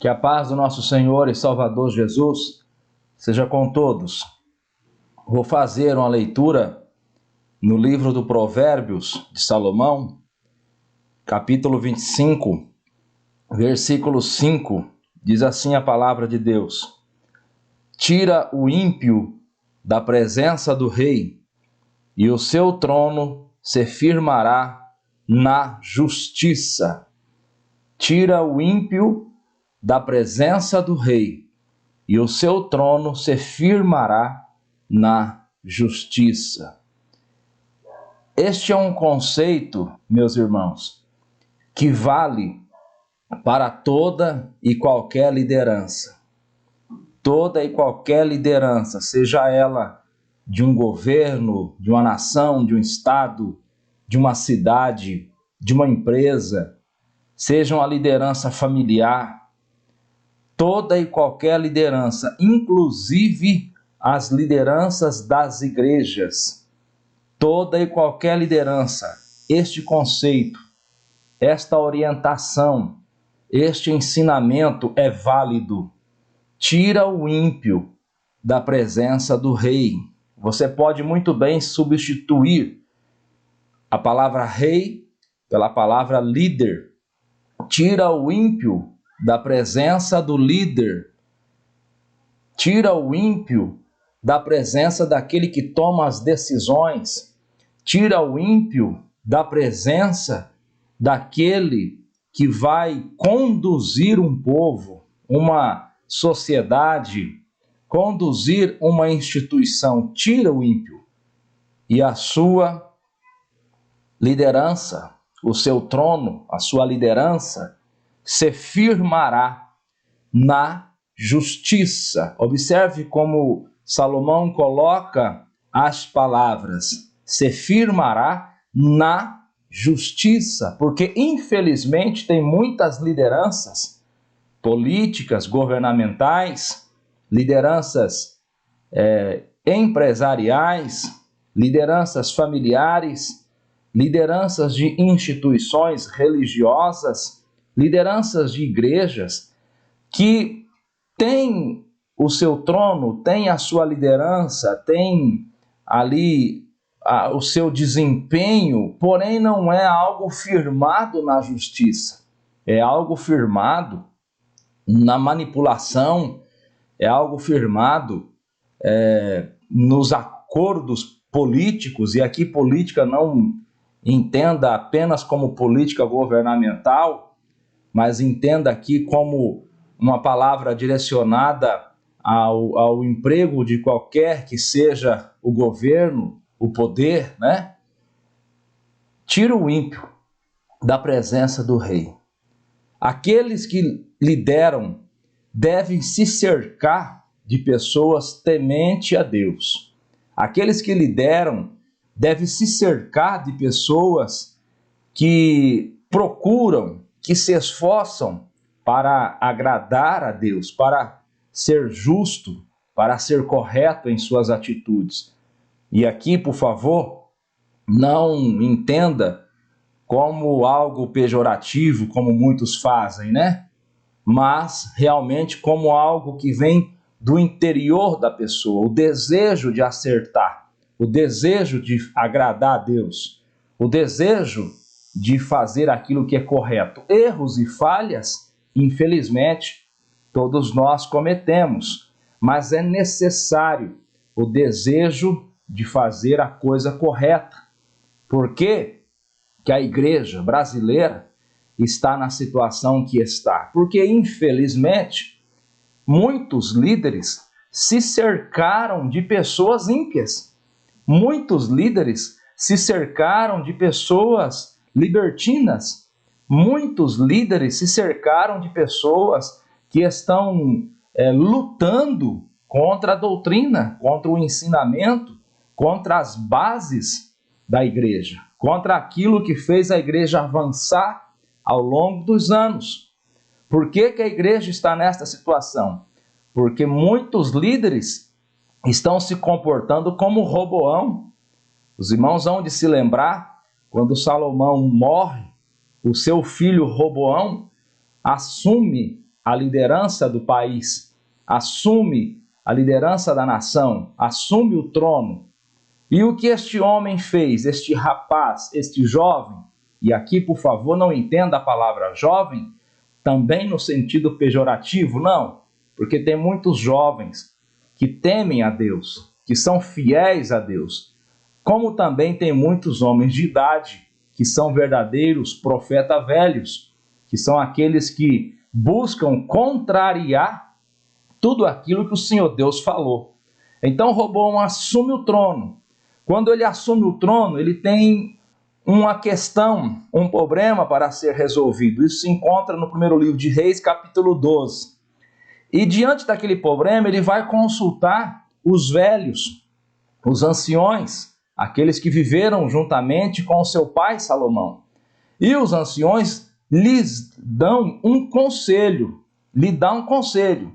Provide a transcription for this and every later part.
Que a paz do nosso Senhor e Salvador Jesus seja com todos. Vou fazer uma leitura no livro do Provérbios de Salomão, capítulo 25, versículo 5, diz assim a palavra de Deus: Tira o ímpio da presença do rei, e o seu trono se firmará na justiça. Tira o ímpio da presença do rei, e o seu trono se firmará na justiça. Este é um conceito, meus irmãos, que vale para toda e qualquer liderança. Toda e qualquer liderança, seja ela de um governo, de uma nação, de um estado, de uma cidade, de uma empresa, seja uma liderança familiar, toda e qualquer liderança, inclusive as lideranças das igrejas, toda e qualquer liderança, este conceito, esta orientação, este ensinamento é válido. Tira o ímpio da presença do rei. Você pode muito bem substituir a palavra rei pela palavra líder. Tira o ímpio da presença do líder. Tira o ímpio da presença daquele que toma as decisões. Tira o ímpio da presença daquele que vai conduzir um povo, uma sociedade, conduzir uma instituição. Tira o ímpio e a sua liderança, o seu trono, a sua liderança se firmará na justiça. Observe como Salomão coloca as palavras: se firmará na justiça, porque infelizmente tem muitas lideranças políticas, governamentais, lideranças empresariais, lideranças familiares, lideranças de instituições religiosas, lideranças de igrejas, que têm o seu trono, têm a sua liderança, têm ali o seu desempenho, porém não é algo firmado na justiça, é algo firmado na manipulação, é algo firmado nos acordos políticos, e aqui política não entenda apenas como política governamental, mas entenda aqui como uma palavra direcionada ao emprego de qualquer que seja o governo, o poder, né? Tira o ímpio da presença do rei. Aqueles que lideram devem se cercar de pessoas tementes a Deus. Aqueles que lideram devem se cercar de pessoas que procuram, que se esforçam para agradar a Deus, para ser justo, para ser correto em suas atitudes. E aqui, por favor, não entenda como algo pejorativo, como muitos fazem, né? Mas realmente como algo que vem do interior da pessoa, o desejo de acertar, o desejo de agradar a Deus, o desejo de fazer aquilo que é correto. Erros e falhas, infelizmente, todos nós cometemos, mas é necessário o desejo de fazer a coisa correta. Por que que a igreja brasileira está na situação que está? Porque, infelizmente, muitos líderes se cercaram de pessoas ímpias. Muitos líderes se cercaram de pessoas libertinas. Muitos líderes se cercaram de pessoas que estão lutando contra a doutrina, contra o ensinamento, contra as bases da igreja, contra aquilo que fez a igreja avançar ao longo dos anos. Por que que a igreja está nesta situação? Porque muitos líderes estão se comportando como Roboão. Os irmãos hão de se lembrar, quando Salomão morre, o seu filho Roboão assume a liderança do país, assume a liderança da nação, assume o trono. E o que este homem fez, este rapaz, este jovem, e aqui, por favor, não entenda a palavra jovem também no sentido pejorativo, não, porque tem muitos jovens que temem a Deus, que são fiéis a Deus, como também tem muitos homens de idade que são verdadeiros profetas velhos, que são aqueles que buscam contrariar tudo aquilo que o Senhor Deus falou. Então Roboão assume o trono. Quando ele assume o trono, ele tem uma questão, um problema para ser resolvido. Isso se encontra no primeiro livro de Reis, capítulo 12. E diante daquele problema, ele vai consultar os velhos, os anciões, aqueles que viveram juntamente com o seu pai Salomão. E os anciões lhes dão um conselho, lhe dá um conselho.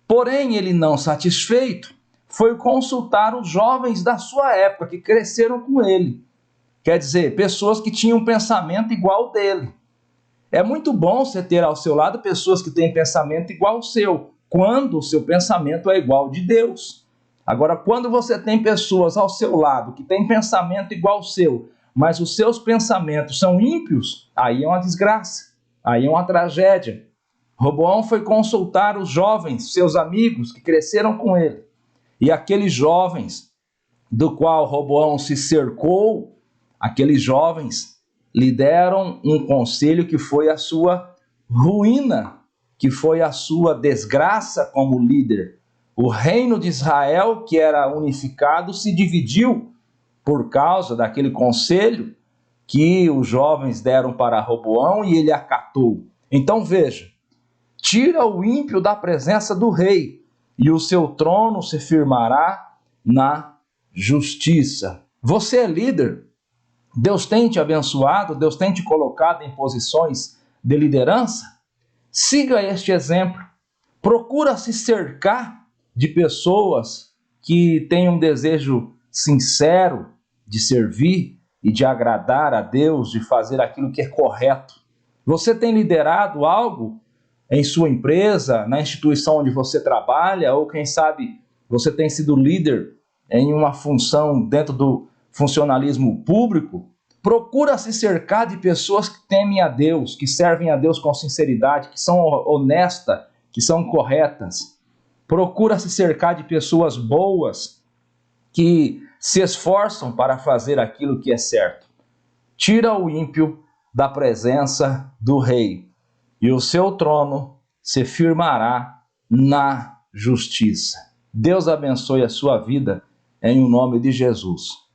Porém, ele não satisfeito, foi consultar os jovens da sua época, que cresceram com ele. Quer dizer, pessoas que tinham um pensamento igual ao dele. É muito bom você ter ao seu lado pessoas que têm pensamento igual ao seu, quando o seu pensamento é igual ao de Deus. Agora, quando você tem pessoas ao seu lado que têm pensamento igual ao seu, mas os seus pensamentos são ímpios, aí é uma desgraça, aí é uma tragédia. Roboão foi consultar os jovens, seus amigos, que cresceram com ele. E aqueles jovens do qual Roboão se cercou, aqueles jovens lhe deram um conselho que foi a sua ruína, que foi a sua desgraça como líder. O reino de Israel, que era unificado, se dividiu por causa daquele conselho que os jovens deram para Roboão e ele acatou. Então veja, tira o ímpio da presença do rei e o seu trono se firmará na justiça. Você é líder? Deus tem te abençoado? Deus tem te colocado em posições de liderança? Siga este exemplo. Procura se cercar de pessoas que têm um desejo sincero de servir e de agradar a Deus, de fazer aquilo que é correto. Você tem liderado algo em sua empresa, na instituição onde você trabalha, ou quem sabe você tem sido líder em uma função dentro do funcionalismo público? Procura se cercar de pessoas que temem a Deus, que servem a Deus com sinceridade, que são honestas, que são corretas. Procura se cercar de pessoas boas, que se esforçam para fazer aquilo que é certo. Tira o ímpio da presença do rei, e o seu trono se firmará na justiça. Deus abençoe a sua vida, em nome de Jesus.